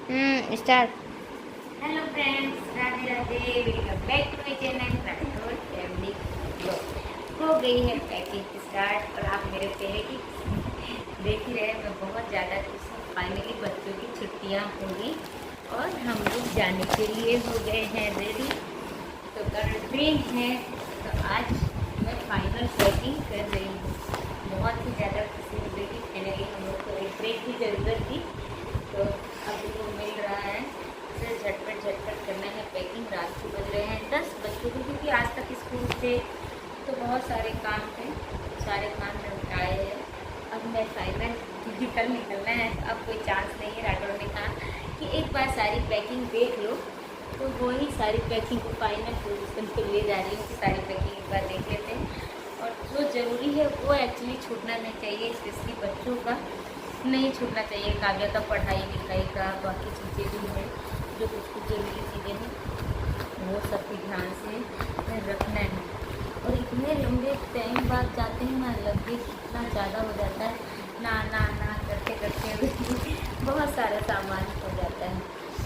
Start. Hello friends, Radhe Radhe. Welcome back to my channel Rathore family blog. हो गई है packing start और आप मेरे चेहरे की देख ही रहे। मैं बहुत ज़्यादा खुश हूँ। फाइनली बच्चों की छुट्टियाँ होंगी और हम लोग जाने के लिए हो गए हैं रेडी। तो कल ट्रेन है, तो आज मैं फाइनल पैकिंग कर रही हूँ। बहुत ही ज़्यादा खुशी हो गई कि फाइनली हम लोग को एक ब्रेक की ज़रूरत थी, तो अभी वो मिल रहा है। फिर झटपट करना है पैकिंग। रात को बज रहे हैं 10 बच्चों को, क्योंकि आज तक स्कूल से तो बहुत सारे काम थे, सारे काम निपटाए हैं। अब मैं फाइनल निकलना है। अब कोई चांस नहीं है। राठौर ने कहा कि एक बार सारी पैकिंग देख लो, तो वही सारी पैकिंग को फाइनल पोजीशन पे ले जा रही हूँ कि सारी पैकिंग एक बार देख लेते हैं। और जो ज़रूरी है वो एक्चुअली छूटना नहीं चाहिए, स्पेशली बच्चों का नहीं छूटना चाहिए। काव्या का पढ़ाई लिखाई का, बाकी चीज़ें भी हैं जो कुछ ज़रूरी चीज़ें हैं, वो सब भी ध्यान से रखना है। और इतने लंबे टाइम बाद जाते हैं ना, लगेज इतना ज़्यादा हो जाता है, ना करते करते बहुत सारा सामान हो जाता है।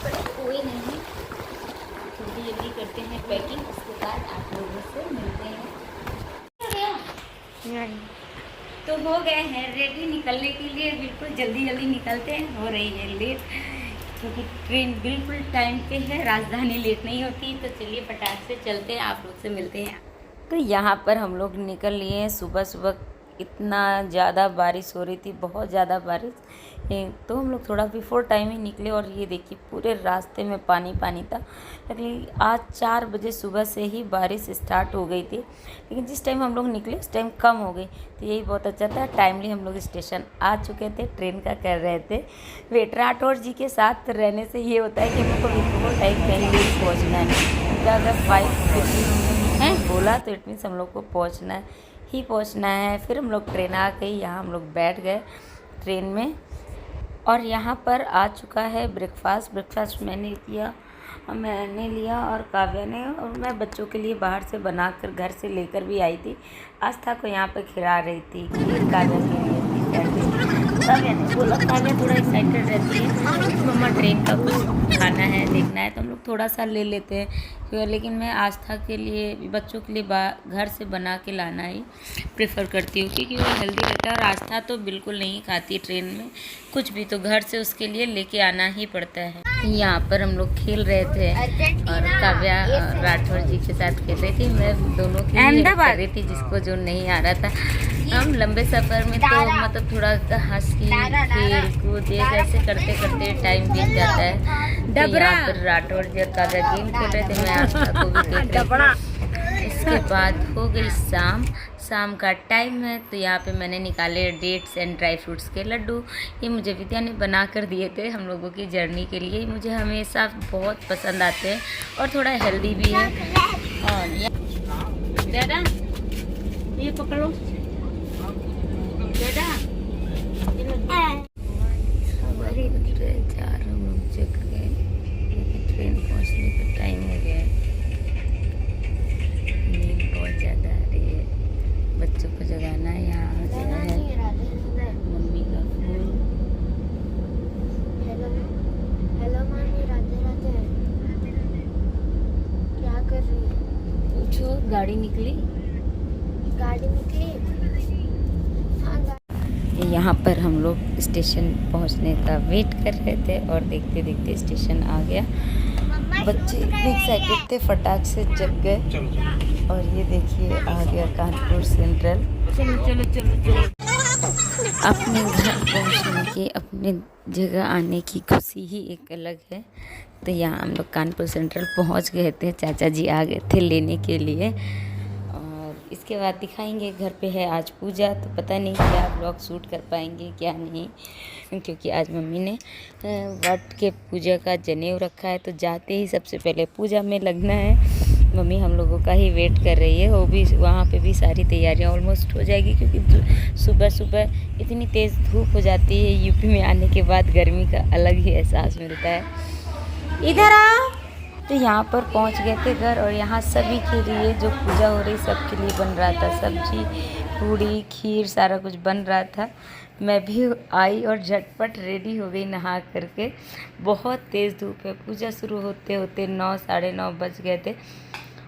पर कोई नहीं, जल्दी करते हैं पैकिंग, उसके बाद आप लोगों से मिलते हैं। तो हो गए हैं रेडी निकलने के लिए। बिल्कुल जल्दी निकलते हैं। हो रही है लेट, क्योंकि ट्रेन बिल्कुल टाइम पे है। राजधानी लेट नहीं होती। तो चलिए फटाक से चलते हैं, आप लोग से मिलते हैं। तो यहाँ पर हम लोग निकल लिए हैं। सुबह सुबह इतना ज़्यादा बारिश हो रही थी, बहुत ज़्यादा बारिश, तो हम लोग थोड़ा बिफोर टाइम ही निकले। और ये देखिए पूरे रास्ते में पानी था। लेकिन आज 4 बजे सुबह से ही बारिश स्टार्ट हो गई थी, लेकिन जिस टाइम हम लोग निकले उस टाइम कम हो गई। तो यही बहुत अच्छा था, टाइमली हम लोग स्टेशन आ चुके थे। ट्रेन का कर रहे थे वेट। राठौर जी के साथ रहने से ये होता है कि हमको बिफोर टाइम कहीं लेट पहुँचना है। अगर 5:50 है बोला तो इट मीन्स हम लोग को पहुँचना है। फिर हम लोग ट्रेन आ गई, यहाँ हम लोग बैठ गए ट्रेन में। और यहाँ पर आ चुका है ब्रेकफास्ट मैंने लिया और काव्या ने। और मैं बच्चों के लिए बाहर से बनाकर घर से लेकर भी आई थी। आस्था को यहाँ पर खिला रही थी कि काव्या के लिए काव्या ने बोला, काव्या थोड़ा एक्साइटेड रहती है, मम्मा ट्रेन का कुछ खाना है, देखना है, तो हम लोग थोड़ा सा ले लेते हैं। लेकिन मैं आस्था के लिए, बच्चों के लिए घर से बना के लाना ही प्रेफर करती हूँ, क्योंकि वो हेल्दी रहता है। और आस्था तो बिल्कुल नहीं खाती ट्रेन में कुछ भी, तो घर से उसके लिए लेके आना ही पड़ता है। यहाँ पर हम लोग खेल रहे थे और काव्या राठौर जी के साथ खेल रही थी। मैं दोनों की हेल्प कर रही थी, जिसको जो नहीं आ रहा था। हम लंबे सफ़र में तो मतलब थोड़ा हंसी खेल कूद ऐसे करते करते टाइम बीत जाता है। तो यहाँ पर राठौर जी और काव्या गेम खेल रहे थे, मैं आस्था को भी देख रही थी। इसके बाद हो गई शाम का टाइम है। तो यहाँ पे मैंने निकाले डेट्स एंड ड्राई फ्रूट्स के लड्डू। ये मुझे विद्या ने बना कर दिए थे हम लोगों की जर्नी के लिए। मुझे हमेशा बहुत पसंद आते हैं और थोड़ा हेल्दी भी है। और दादा ये पकड़ो, दादा ट्रेन पहुँचने का टाइम हो गया है। नींद बहुत ज़्यादा आ रही है, बच्चों को जगाना है। यहाँ आ गया है मम्मी का phone. Hello mummy, Radhe Radhe. क्या कर रही है? पूछो। गाड़ी निकली। यहाँ पर हम लोग स्टेशन पहुँचने का वेट कर रहे थे और देखते देखते स्टेशन आ गया। बच्चे इतने एक्साइटेड थे, फटाक से जग गए। और ये देखिए आ गया कानपुर सेंट्रल। चलो। अपने घर पहुँचने के, अपने जगह आने की खुशी ही एक अलग है। तो यहाँ हम लोग कानपुर सेंट्रल पहुँच गए थे। चाचा जी आ गए थे लेने के लिए। और इसके बाद दिखाएंगे, घर पे है आज पूजा, तो पता नहीं क्या ब्लॉग शूट कर पाएंगे क्या नहीं, क्योंकि आज मम्मी ने वट के पूजा का जनेऊ रखा है। तो जाते ही सबसे पहले पूजा में लगना है। मम्मी हम लोगों का ही वेट कर रही है। वो भी वहाँ पे भी सारी तैयारियाँ ऑलमोस्ट हो जाएगी, क्योंकि सुबह इतनी तेज़ धूप हो जाती है। यूपी में आने के बाद गर्मी का अलग ही एहसास मिलता है। इधर आओ। तो यहाँ पर पहुँच गए थे घर, और यहाँ सभी के लिए जो पूजा हो रही सबके लिए बन रहा था। सब्जी, पूड़ी, खीर सारा कुछ बन रहा था। मैं भी आई और झटपट रेडी हो गई नहा करके। बहुत तेज़ धूप है। पूजा शुरू होते होते 9 साढ़े 9 बज गए थे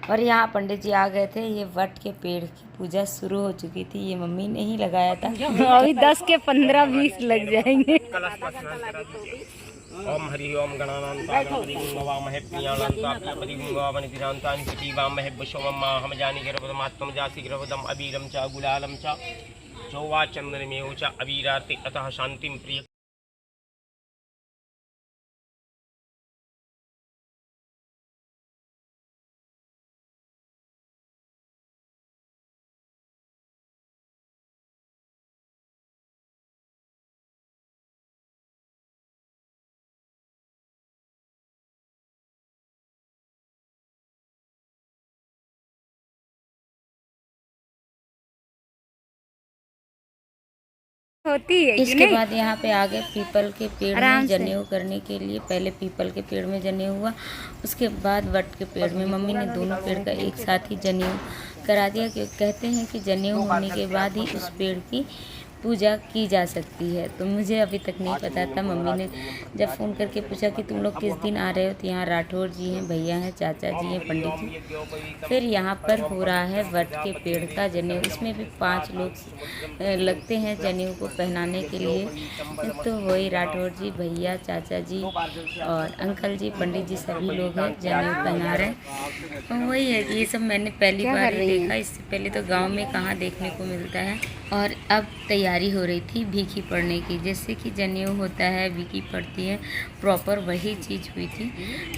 और यहाँ पंडित जी आ गए थे। ये वट के पेड़ की पूजा शुरू हो चुकी थी। ये मम्मी ने ही लगाया था। अभी 10 के 15-20 लग जाएंगे। ओम हरि ओम गणानां हम जानी गिरवदमात्म जासी गिरवदम अबीरम च गुलालम च चौवा चंद्रमेव च अबीराति अतः शांतिम प्रिय। होती है। इसके बाद यहाँ पे आ गए पीपल के पेड़ में जनेऊ करने के लिए। पहले पीपल के पेड़ में जनेऊ हुआ, उसके बाद वट के पेड़ में। मम्मी ने दोनों पेड़ का एक साथ ही जनेऊ करा दिया, क्योंकि कहते हैं कि जनेऊ होने के बाद ही उस पेड़ की पूजा की जा सकती है। तो मुझे अभी तक नहीं पता था। मम्मी ने जब फ़ोन करके पूछा कि तुम लोग किस दिन आ रहे हो, तो यहाँ राठौर जी हैं, भैया हैं, चाचा जी हैं, पंडित जी। फिर यहाँ पर हो रहा है वट के पेड़ का जनेऊ। इसमें भी 5 लोग लगते हैं जनेऊ को पहनाने के लिए। तो वही राठौर जी, भैया, चाचा जी और अंकल जी, पंडित जी, सभी लोग हैं जनेऊ पहना रहे हैं। तो वही है कि ये सब मैंने पहली बार देखा। इससे पहले तो गाँव में कहाँ देखने को मिलता है। और अब तैयारी हो रही थी भीखी पड़ने की। जैसे कि जनेऊ होता है, भीखी पड़ती है, प्रॉपर वही चीज़ हुई थी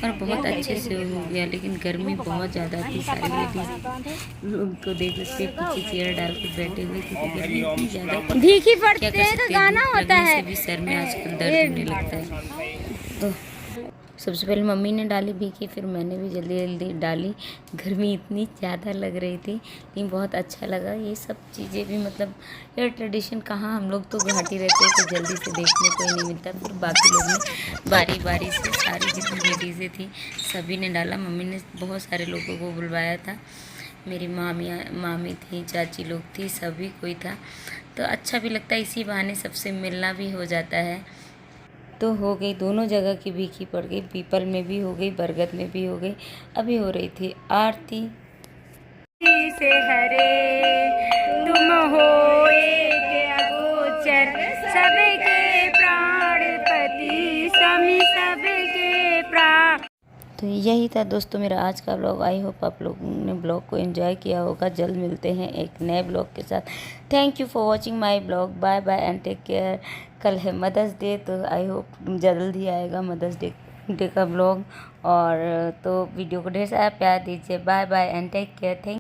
और बहुत अच्छे से हो गया। लेकिन गर्मी बहुत ज़्यादा थी। सारी लेडीज लोग तो देख सकते पीछे चेयर डाल के बैठे हुए थे, गर्मी इतनी ज़्यादा। भीखी पड़ते तो गाना होता है, भी सर में आजकल दर्द होने लगता है। तो सबसे पहले मम्मी ने डाली भीखी, फिर मैंने भी जल्दी जल्दी डाली। गर्मी इतनी ज़्यादा लग रही थी, लेकिन बहुत अच्छा लगा। ये सब चीज़ें भी मतलब ये ट्रेडिशन कहाँ, हम लोग तो घाटी रहते हैं तो जल्दी से देखने को ही नहीं मिलता। फिर बाकी लोग ने बारी बारी से सारी जितनी लेडीज़ें थी सभी ने डाला। मम्मी ने बहुत सारे लोगों को बुलवाया था। मेरी मामी थी, चाची लोग थी, सभी कोई था। तो अच्छा भी लगता है, इसी बहाने सबसे मिलना भी हो जाता है। तो हो गई, दोनों जगह की भीखी पड़ गई। पीपल में भी हो गई, बरगद में भी हो गई। अभी हो रही थी आरती। से हरे तुम हो एक अगोचर, सबके प्राणपति सभी सबके प्राण। तो यही था दोस्तों मेरा आज का ब्लॉग। आई होप आप लोगों ने ब्लॉग को एंजॉय किया होगा। जल्द मिलते हैं एक नए ब्लॉग के साथ। Thank you for watching my blog. Bye bye and take care. कल है मदर्स डे, तो आई होप जल्द ही आएगा मदर्स डे का ब्लॉग। और तो वीडियो को ढेर सारा प्यार दीजिए। Bye bye and take care. Thank